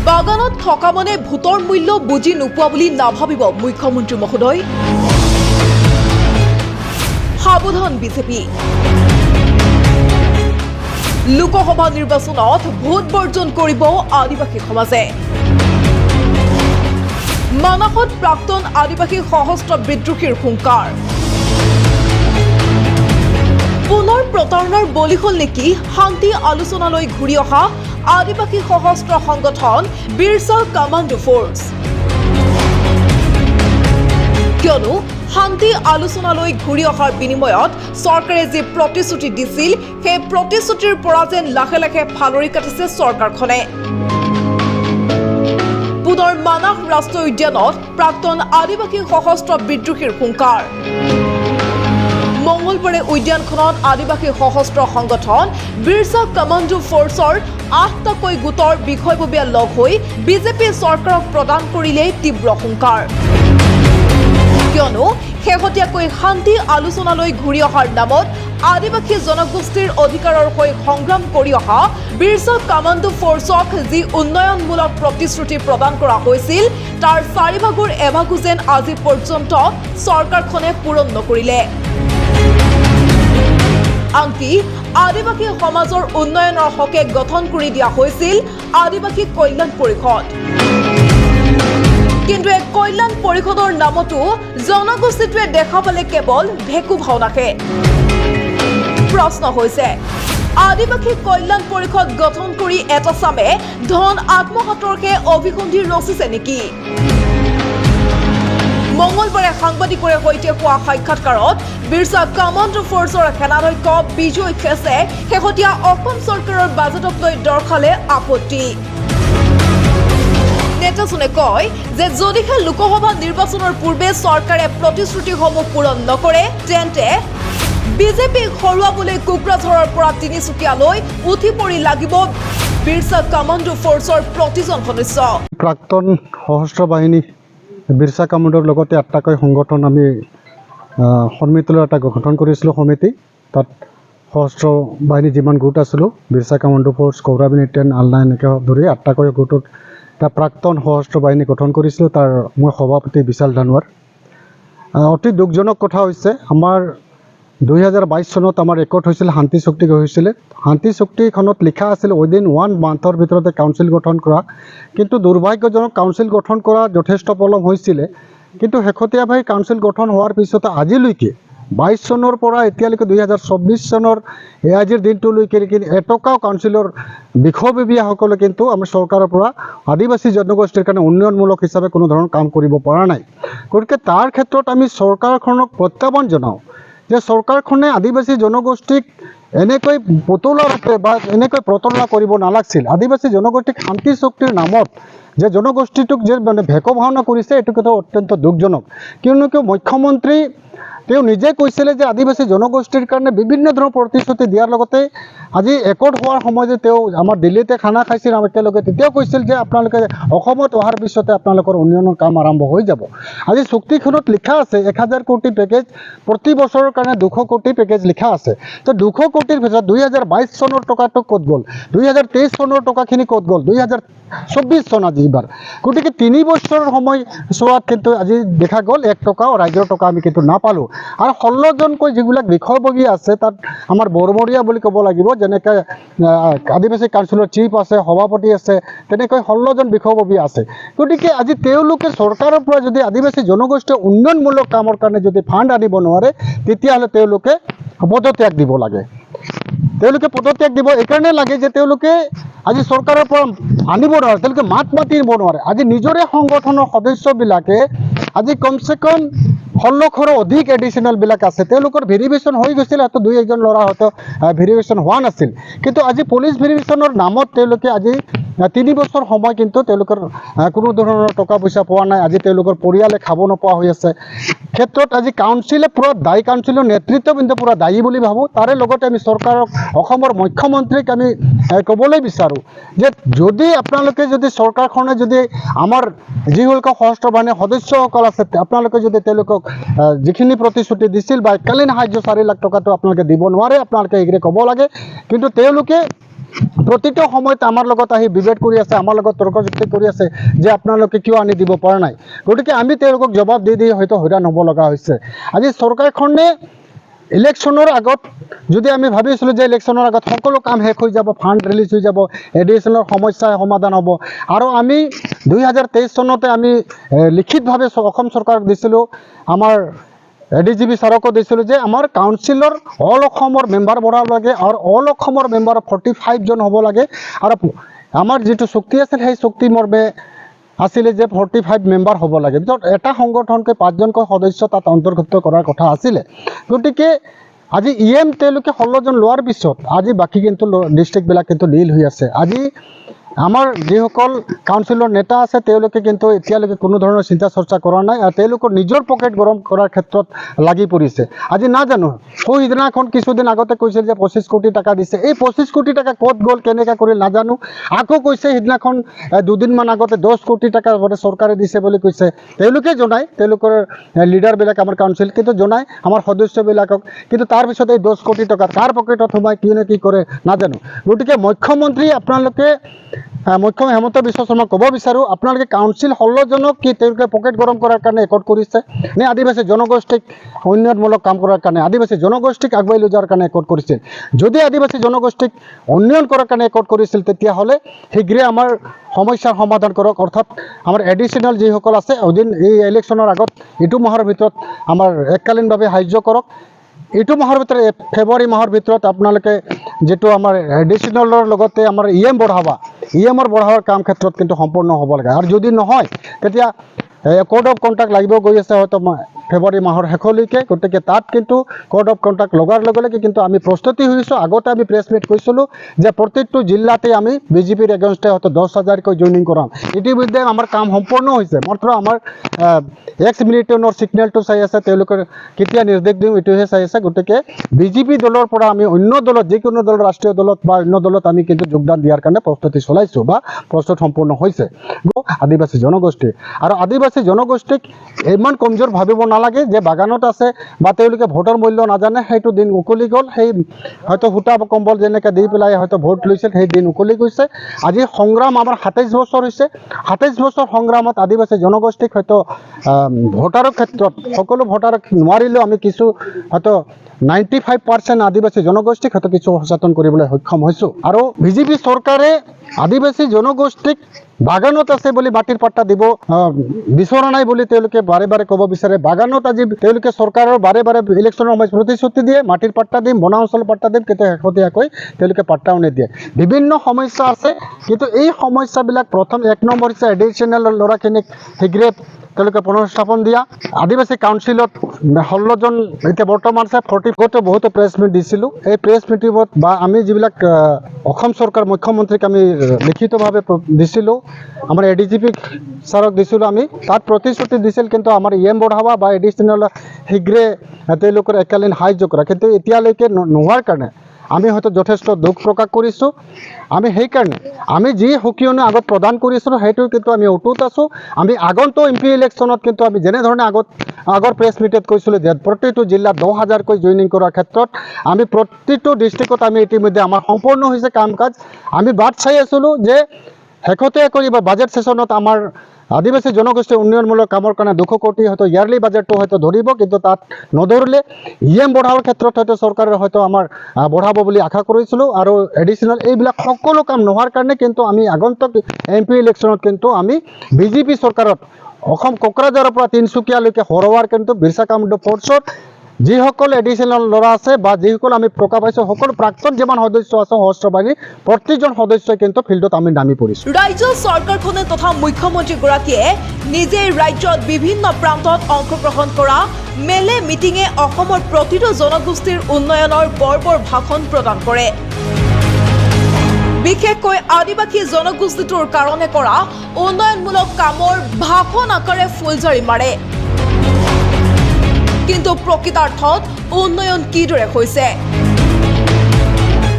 বাগানত থকা মানে ভোটৰ মূল্য বুজি নোপোৱা বুলি নাভাবিব মুখ্যমন্ত্ৰী মহোদয়। সাৱধান বিজেপি। লোকসভা নিৰ্বাচনত ভোট বৰ্জন কৰিব আদিবাসী সমাজে। মানসত প্ৰাক্তন আদিবাসী সশস্ত্ৰ বিদ্ৰোহীৰ হুংকাৰ। পুনৰ প্ৰতাৰণাৰ বলি হ'ল নেকি শান্তি আলোচনালৈ ঘূৰি অহা আদিবাসী সশস্ত্ৰ সংগঠন বিৰছা কমাণ্ডো ফ'ৰ্চ। কিয়নো শান্তি আলোচনালৈ ঘূৰি অহাৰ বিনিময়ত চৰকাৰে যি প্ৰতিশ্ৰুতি দিছিল সেই প্ৰতিশ্ৰুতিৰ পৰা যেন লাহে লাহে ফালৰি কাটিছে চৰকাৰখনে। পুনৰ মানাহ ৰাষ্ট্ৰীয় উদ্যানত প্ৰাক্তন আদিবাসী সশস্ত্ৰ বিদ্ৰোহীৰ হুংকাৰ। মঙলবাৰে উদ্যানখনত আদিবাসী সশস্ত্ৰ সংগঠন বিৰছা কমাণ্ডো ফ'ৰ্চৰ ৮টাকৈ গোটৰ বিষয়ববীয়া লগ হৈ বিজেপি চৰকাৰক প্ৰদান কৰিলে তীব্ৰ হুংকাৰ। কিয়নো শেহতীয়াকৈ শান্তি আলোচনালৈ ঘূৰি অহাৰ নামত আদিবাসী জনগোষ্ঠীৰ অধিকাৰৰ হৈ সংগ্ৰাম কৰি অহা বিৰছা কমাণ্ডো ফ'ৰ্চক যি উন্নয়নমূলক প্ৰতিশ্ৰুতি প্ৰদান কৰা হৈছিল তাৰ ৪ভাগৰ এভাগো যেন আজি পৰ্যন্ত চৰকাৰখনে পূৰণ নকৰিলে। আনকি আদিবাসী সমাজৰ উন্নয়নৰ হকে গঠন কৰি দিয়া হৈছিল আদিবাসী কল্যাণ পৰিষদ। কিন্তু এই কল্যাণ পৰিষদৰ নামতো জনগোষ্ঠীটোৱে দেখা পালে কেৱল ভেকু ভাওনাকে। প্ৰশ্ন হৈছে আদিবাসী কল্যাণ পৰিষদ গঠন কৰি এটা চামে ধন আত্মসাতৰহে অভিসন্ধি ৰচিছে নেকি? মঙলবাৰে সাংবাদিকৰে সৈতে হোৱা সাক্ষাৎকাৰত বিৰছা কমাণ্ডো ফ'ৰ্চৰ সেনাধ্যক্ষ বিজয় খেছে শেহতীয়া অসম চৰকাৰৰ বাজেটক লৈ দৰ্শালে আপত্তি। নেতাজনে কয় যে যদিহে লোকসভা নিৰ্বাচনৰ পূৰ্বে চৰকাৰে প্ৰতিশ্ৰুতিসমূহ পূৰণ নকৰে তেন্তে বিজেপিক হৰুৱাবলৈ কোকৰাঝাৰৰ পৰা তিনিচুকীয়ালৈ উঠি পৰি লাগিব বিৰছা কমাণ্ডো ফ'ৰ্চৰ প্ৰতিজন সদস্য। প্ৰাক্তন সশস্ত্ৰ বাহিনী বিৰছা কমাণ্ডোৰ লগতে ৮টাকৈ সংগঠন আমি সন্মিলনৰ এটা গঠন কৰিছিলোঁ সমিতি। তাত সশস্ত্ৰ বাহিনী যিমান গোট আছিলোঁ বিৰছা কমাণ্ডো ফ'ৰ্চ, কৌৰা বেটেলিয়ন, আলনা এনেকৈ ধৰি ৮টাকৈ গোটত এটা প্ৰাক্তন সশস্ত্ৰ বাহিনী গঠন কৰিছিলোঁ। তাৰ মই সভাপতি বিশাল ধানোৱাৰ। অতি দুখজনক কথা হৈছে আমাৰ ২০২২ চনত আমাৰ ৰেকৰ্ড হৈছিল শান্তি চুক্তি হৈছিলে। শান্তি চুক্তিখনত লিখা আছিল উইদিন 1 মান্থৰ ভিতৰতে কাউন্সিল গঠন কৰা, কিন্তু দুৰ্ভাগ্যজনক কাউন্সিল গঠন কৰা যথেষ্ট পলম হৈছিলে। কিন্তু শেহতীয়াভাৱে কাউন্সিল গঠন হোৱাৰ পিছতে আজিলৈকে ২২ চনৰ পৰা এতিয়ালৈকে ২০২৪ চনৰ আজিৰ দিনটোলৈকে এটকাও কাউন্সিলৰ বিষয়ববীয়াসকলে কিন্তু আমাৰ চৰকাৰৰ পৰা আদিবাসী জনগোষ্ঠীৰ কাৰণে উন্নয়নমূলক হিচাপে কোনো ধৰণৰ কাম কৰিব পৰা নাই। গতিকে তাৰ ক্ষেত্ৰত আমি চৰকাৰখনক প্ৰত্যাহ্বান জনাওঁ যে চৰকাৰখনে আদিবাসী জনগোষ্ঠীক এনেকৈ পুতলা ৰূপে বা এনেকৈ প্ৰতাৰণা কৰিব নালাগিছিল। আদিবাসী জনগোষ্ঠীক শান্তি চুক্তিৰ নামত যে জনগোষ্ঠীটোক যে ভেকু ভাওনা কৰিছে এইটো কথা অত্যন্ত দুখজনক। কিয়নো মুখ্যমন্ত্ৰী তেওঁ নিজে কৈছিলে যে আদিবাসী জনগোষ্ঠীৰ কাৰণে বিভিন্ন ধৰণৰ প্ৰতিশ্ৰুতি দিয়াৰ লগতে আজি একত হোৱাৰ সময়তে তেওঁ আমাৰ দিল্লীতে খানা খাইছিল একেলগে। তেতিয়াও কৈছিল যে আপোনালোকে অসমত অহাৰ পিছতে আপোনালোকৰ উন্নয়নৰ কাম আৰম্ভ হৈ যাব। আজি চুক্তিখনত লিখা আছে ১০০০ কোটি পেকেজ, প্ৰতি বছৰৰ কাৰণে ২০০ কোটি পেকেজ লিখা আছে। তো ২০০ কোটিৰ ভিতৰত ২০২২ চনৰ টকাটো ক'ত গ'ল, ২০২৩ চনৰ টকাখিনি ক'ত গ'ল, ২০২৪ চন আজি এইবাৰ। গতিকে ৩ বছৰৰ সময়ছোৱাত কিন্তু আজি দেখা গ'ল ১ টকাও ৰাইজৰ টকা আমি কিন্তু নাপালোঁ। আৰু ১৬জনকৈ যিবিলাক বিষয়ববী আছে তাত আমাৰ বৰমৰীয়া বুলি ক'ব লাগিব, যেনেকৈ আদিবাসী কাউন্সিলৰ চিফ আছে, সভাপতি আছে, তেনেকৈ ১৬জন বিষয়ববী আছে। গতিকে আজি তেওঁলোকে চৰকাৰৰ পৰা যদি আদিবাসী জনগোষ্ঠীৰ উন্নয়নমূলক কামৰ কাৰণে যদি ফাণ্ড আনিব নোৱাৰে তেতিয়াহ'লে তেওঁলোকে পদত্যাগ দিব লাগে। তেওঁলোকে পদত্যাগ দিব এইকাৰণে লাগে যে তেওঁলোকে আজি চৰকাৰৰ পৰা আনিব নোৱাৰে, তেওঁলোকে মাত মাতিব নোৱাৰে। আজি নিজৰে সংগঠনৰ সদস্যবিলাকে আজি কমচে কম ১৬০০ৰো অধিক এডিশ্যনেলবিলাক আছে, তেওঁলোকৰ ভেৰিফিকেশ্যন হৈ গৈছিল। হয়তো ২-১জন ল'ৰা হয়তো ভেৰিফিকেশ্যন হোৱা নাছিল, কিন্তু আজি পুলিচ ভেৰিফিকেশ্যনৰ নামত তেওঁলোকে আজি ৩ বছৰ সময় কিন্তু তেওঁলোকৰ কোনো ধৰণৰ টকা পইচা পোৱা নাই। আজি তেওঁলোকৰ পৰিয়ালে খাব নোপোৱা হৈ আছে। ক্ষেত্ৰত আজি কাউন্সিলে পুৰা দায়ী, কাউন্সিলৰ নেতৃত্ববৃন্দ পুৰা দায়ী বুলি ভাবোঁ। তাৰে লগতে আমি চৰকাৰক, অসমৰ মুখ্যমন্ত্ৰীক আমি ক'বলৈ বিচাৰোঁ যে যদি আপোনালোকে যদি চৰকাৰখনে যদি আমাৰ যিসকল সশস্ত্ৰ বাহিনীৰ সদস্যসকল আছে আপোনালোকে যদি তেওঁলোকক যিখিনি প্ৰতিশ্ৰুতি দিছিল বা এককালীন সাহায্য ৪ লাখ টকাটো আপোনালোকে দিব নোৱাৰে, আপোনালোকে এইখিনি ক'ব লাগে। কিন্তু তেওঁলোকে প্ৰতিটো সময়ত আমাৰ লগত আহি বিভেদ কৰি আছে, আমাৰ লগত তৰ্কযুক্তি কৰি আছে যে আপোনালোকে কিয় আনি দিব পৰা নাই। গতিকে আমি তেওঁলোকক জবাব দি দি হয়তো হয়ৰাণ হ'ব লগা হৈছে। আজি চৰকাৰখনে ইলেকশ্যনৰ আগত যদি আমি ভাবিছিলোঁ যে ইলেকশ্যনৰ আগত সকলো কাম শেষ হৈ যাব, ফাণ্ড ৰিলিজ হৈ যাব, এডিশ্যনৰ সমস্যা সমাধান হ'ব, আৰু আমি 2023 চনতে আমি লিখিতভাৱে অসম চৰকাৰক দিছিলোঁ, আমাৰ ADGP ছাৰকো দিছিলোঁ যে আমাৰ কাউন্সিলৰ অল অসমৰ মেম্বাৰ বঢ়াব লাগে আৰু অল অসমৰ মেম্বাৰ 45 জন হ'ব লাগে, আৰু আমাৰ যিটো চুক্তি আছিল সেই চুক্তি মৰ্মে আছিলে যে 45 মেম্বাৰ হ'ব লাগে। পিছত এটা সংগঠনকে 5জনকৈ সদস্য তাত অন্তৰ্ভুক্ত কৰাৰ কথা আছিলে। গতিকে আজি EM তেওঁলোকে 16 জন লোৱাৰ পিছত আজি বাকী কিন্তু ডিষ্ট্ৰিক্টবিলাক কিন্তু নীল হৈ আছে। আজি আমাৰ যিসকল কাউন্সিলৰ নেতা আছে তেওঁলোকে কিন্তু এতিয়ালৈকে কোনো ধৰণৰ চিন্তা চৰ্চা কৰা নাই, আৰু তেওঁলোকৰ নিজৰ পকেট গৰম কৰাৰ ক্ষেত্ৰত লাগি পৰিছে। আজি নাজানো সিদিনাখন কিছুদিন আগতে কৈছিল যে 25 কোটি টকা দিছে, এই 25 কোটি টকা ক'ত গ'ল কেনেকৈ কৰিল নাজানো। আকৌ কৈছে সিদিনাখন দুদিনমান আগতে 10 কোটি টকা চৰকাৰে দিছে বুলি কৈছে। তেওঁলোকে জনায়, তেওঁলোকৰ লিডাৰবিলাক আমাৰ কাউন্সিল কিন্তু জনায় আমাৰ সদস্যবিলাকক, কিন্তু তাৰপিছত এই 10 কোটি টকা কাৰ পকেটত সোমাই কি নে কি কৰে নাজানো। গতিকে মুখ্যমন্ত্ৰী আপোনালোকে মুখ্যমন্ত্ৰী হেমন্ত বিশ্ব শৰ্মাক ক'ব বিচাৰোঁ, আপোনালোকে কাউন্সিল 16 জনক কি তেওঁলোকে পকেট গৰম কৰাৰ কাৰণে একট কৰিছে নে আদিবাসী জনগোষ্ঠীক উন্নয়নমূলক কাম কৰাৰ কাৰণে, আদিবাসী জনগোষ্ঠীক আগুৱাই লৈ যোৱাৰ কাৰণে একট কৰিছিল? যদি আদিবাসী জনগোষ্ঠীক উন্নয়ন কৰাৰ কাৰণে একট কৰিছিল তেতিয়াহ'লে শীঘ্ৰে আমাৰ সমস্যাৰ সমাধান কৰক, অৰ্থাৎ আমাৰ এডিশ্যনেল যিসকল আছে এদিন এই ইলেকশ্যনৰ আগত এইটো মাহৰ ভিতৰত আমাৰ এককালীনভাৱে সাহায্য কৰক। এইটো মাহৰ ভিতৰত ফেব্ৰুৱাৰী মাহৰ ভিতৰত আপোনালোকে যেটো আমাৰ এডিশ্যনেলৰ লগতে আমাৰ EM বঢ়াবা, EMৰ বঢ়াৱাৰ কাম ক্ষেত্ৰত কিন্তু সম্পূৰ্ণ হ'ব লাগে। আৰু যদি নহয় তেতিয়া কোড অফ কণ্টাক্ট লাগিব গৈ আছে হয়তো ফেব্ৰুৱাৰী মাহৰ শেষলৈকে। গতিকে তাত কিন্তু কোড অফ কণ্টাক্ট লগাৰ লগে লগে কিন্তু আমি প্ৰস্তুতি হৈছোঁ। আগতে আমি প্ৰেছ মিট কৈছিলোঁ যে প্ৰত্যেকটো জিলাতে আমি BJPৰ এগেইনষ্টে হয়তো 10,000কৈ জইনিং কৰাম। ইতিমধ্যে আমাৰ কাম সম্পূৰ্ণ হৈছে, মাত্ৰ আমাৰ এক্স মিলিটেনৰ ছিগনেলটো চাই আছে, তেওঁলোকৰ কেতিয়া নিৰ্দেশ দিওঁ এইটোহে চাই আছে। গতিকে BJP দলৰ পৰা আমি অন্য দলত, যিকোনো দল ৰাষ্ট্ৰীয় দলত বা অন্য দলত আমি কিন্তু যোগদান দিয়াৰ কাৰণে প্ৰস্তুতি চলাইছোঁ বা প্ৰস্তুত সম্পূৰ্ণ হৈছে। আদিবাসী জনগোষ্ঠী আৰু আদিবাসী জনগোষ্ঠীক ইমান কমজোৰ ভাবিব নালাগে যে বাগানত আছে বা তেওঁলোকে ভোটৰ মূল্য নাজানে, সেইটো দিন উকলি গ'ল। সেই হয়তো সূতা কম্বল যেনেকৈ দি পেলাই হয়তো ভোট লৈছিল সেই দিন উকলি গৈছে। আজি সংগ্ৰাম আমাৰ 27 বছৰ হৈছে। 27 বছৰ সংগ্ৰামত আদিবাসী জনগোষ্ঠীক হয়তো ভোটাৰৰ ক্ষেত্ৰত সকলো ভোটাৰক নোৱাৰিলেও আমি কিছু হয়তো 95% আদিবাসী জনগোষ্ঠীক হয়তো কিছু সচেতন কৰিবলৈ সক্ষম হৈছোঁ। আৰু BJP চৰকাৰে আদিবাসী জনগোষ্ঠীক বাগানত আছে বুলি মাটিৰ পাট্টা দিব বিচৰা নাই বুলি তেওঁলোকে বাৰে বাৰে ক'ব বিচাৰে। বাগানত আজি তেওঁলোকে চৰকাৰৰ বাৰে বাৰে ইলেকশ্যনৰ সময়ত প্ৰতিশ্ৰুতি দিয়ে মাটিৰ পাট্টা দিম, বনা অঞ্চল পাট্টা দিম, কিন্তু শেহতীয়াকৈ তেওঁলোকে পাট্টাও নিদিয়ে। বিভিন্ন সমস্যা আছে, কিন্তু এই সমস্যাবিলাক প্ৰথম 1 নম্বৰ হৈছে এডিশ্যনেল ল'ৰাখিনিক শীঘ্ৰে তেওঁলোকে পুনৰ্স্থাপন দিয়া। আদিবাসী কাউন্সিলত 16 জন এতিয়া বৰ্তমান আছে, 40 বহুতো প্ৰেছ মিট দিছিলোঁ। এই প্ৰেছ মিটিঙত বা আমি যিবিলাক অসম চৰকাৰ মুখ্যমন্ত্ৰীক আমি লিখিতভাৱে দিছিলোঁ, আমাৰ ADGP ছাৰক দিছিলোঁ, আমি তাত প্ৰতিশ্ৰুতি দিছিল কিন্তু আমাৰ EM বঢ়াবা বা এডিশ্যনেল শীঘ্ৰে তেওঁলোকৰ এককালীন সাহায্য কৰা, কিন্তু এতিয়ালৈকে নোহোৱাৰ কাৰণে আমি হয়তো যথেষ্ট দুখ প্ৰকাশ কৰিছোঁ। আমি সেইকাৰণে আমি যি সকিয়নি আগত প্ৰদান কৰিছিলোঁ সেইটো কিন্তু আমি অটুট আছোঁ। আমি আগন্তুক MP ইলেকশ্যনত কিন্তু আমি যেনেধৰণে আগৰ প্ৰেছ মিটত কৈছিলোঁ যে প্ৰতিটো জিলাত 10,000কৈ জইনিং কৰাৰ ক্ষেত্ৰত আমি প্ৰতিটো ডিষ্ট্ৰিক্টত আমি ইতিমধ্যে আমাৰ সম্পূৰ্ণ হৈছে কাম কাজ। আমি বাট চাই আছিলোঁ যে শেহতীয়াকৈ বা বাজেট ছেশ্যনত আমাৰ আদিবাসী জনগোষ্ঠীৰ উন্নয়নমূলক কামৰ কাৰণে 200 কোটি হয়তো ইয়াৰলি বাজেটটো হয়তো ধৰিব, কিন্তু তাত নধৰিলে EM বঢ়াৱাৰ ক্ষেত্ৰত হয়তো চৰকাৰে হয়তো আমাৰ বঢ়াব বুলি আশা কৰিছিলোঁ। আৰু এডিশ্যনেল এইবিলাক সকলো কাম নোহোৱাৰ কাৰণে কিন্তু আমি আগন্তুক MP ইলেকশ্যনত কিন্তু আমি BJP চৰকাৰত অসম কোকৰাঝাৰৰ পৰা তিনিচুকীয়ালৈকে হৰোৱাৰ কিন্তু বিৰছা কামুণ্ড ফ'ৰ্চৰ যিসকল এডিশ্যনেল ল'ৰা আছে বা যিসকল আমি প্ৰকাশ পাইছোঁ সকলো প্ৰাক্তন যিমান সদস্য আছে সশস্ত্ৰ বাহিনীৰ প্ৰতিজন সদস্যই কিন্তু ফিল্ডত আমি নামি পৰিছোঁ। ৰাজ্য চৰকাৰখনে তথা মুখ্যমন্ত্ৰীগৰাকীয়ে নিজেই ৰাজ্যত বিভিন্ন প্ৰান্তত অংশগ্ৰহণ কৰা মেলে মিটিঙে অসমৰ প্ৰতিটো জনগোষ্ঠীৰ উন্নয়নৰ বৰ ভাষণ প্ৰদান কৰে। বিশেষকৈ আদিবাসী জনগোষ্ঠীটোৰ কাৰণে কৰা উন্নয়নমূলক কামৰ ভাষণ আকাৰে ফুলজাৰি মাৰে, কিন্তু প্ৰকৃতাৰ্থত উন্নয়ন কিদৰে হৈছে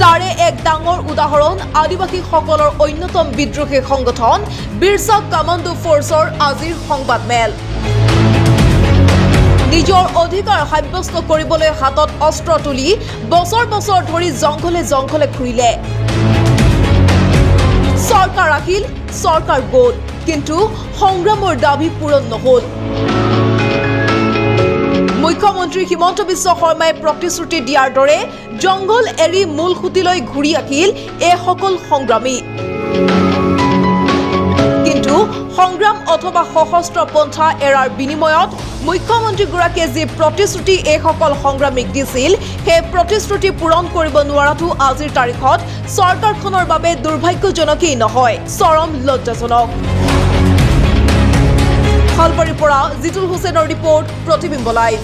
তাৰে এক ডাঙৰ উদাহৰণ আদিবাসীসকলৰ অন্যতম বিদ্ৰোহী সংগঠন বিৰছা কমাণ্ডো ফ'ৰ্চৰ আজিৰ সংবাদমেল। নিজৰ অধিকাৰ সাব্যস্ত কৰিবলৈ হাতত অস্ত্ৰ তুলি বছৰ বছৰ ধৰি জংঘলে জংঘলে ঘূৰিলে। চৰকাৰ আহিল, চৰকাৰ গ'ল, কিন্তু সংগ্ৰামৰ দাবী পূৰণ নহ'ল। মুখ্যমন্ত্ৰী হিমন্ত বিশ্ব শৰ্মাই প্ৰতিশ্ৰুতি দিয়াৰ দৰে জংঘল এৰি মূল খুঁটিলৈ ঘূৰি আহিল এইসকল সংগ্ৰামী। কিন্তু সংগ্ৰাম অথবা সশস্ত্ৰ পন্থা এৰাৰ বিনিময়ত মুখ্যমন্ত্ৰীগৰাকীয়ে যি প্ৰতিশ্ৰুতি এইসকল সংগ্ৰামীক দিছিল, সেই প্ৰতিশ্ৰুতি পূৰণ কৰিব নোৱাৰাটো আজিৰ তাৰিখত চৰকাৰখনৰ বাবে দুৰ্ভাগ্যজনকেই নহয়, চৰম লজ্জাজনক। খালবাৰীৰ পৰা জিতুল হুছেইনৰ ৰিপৰ্ট, প্ৰতিবিম্ব লাইভ।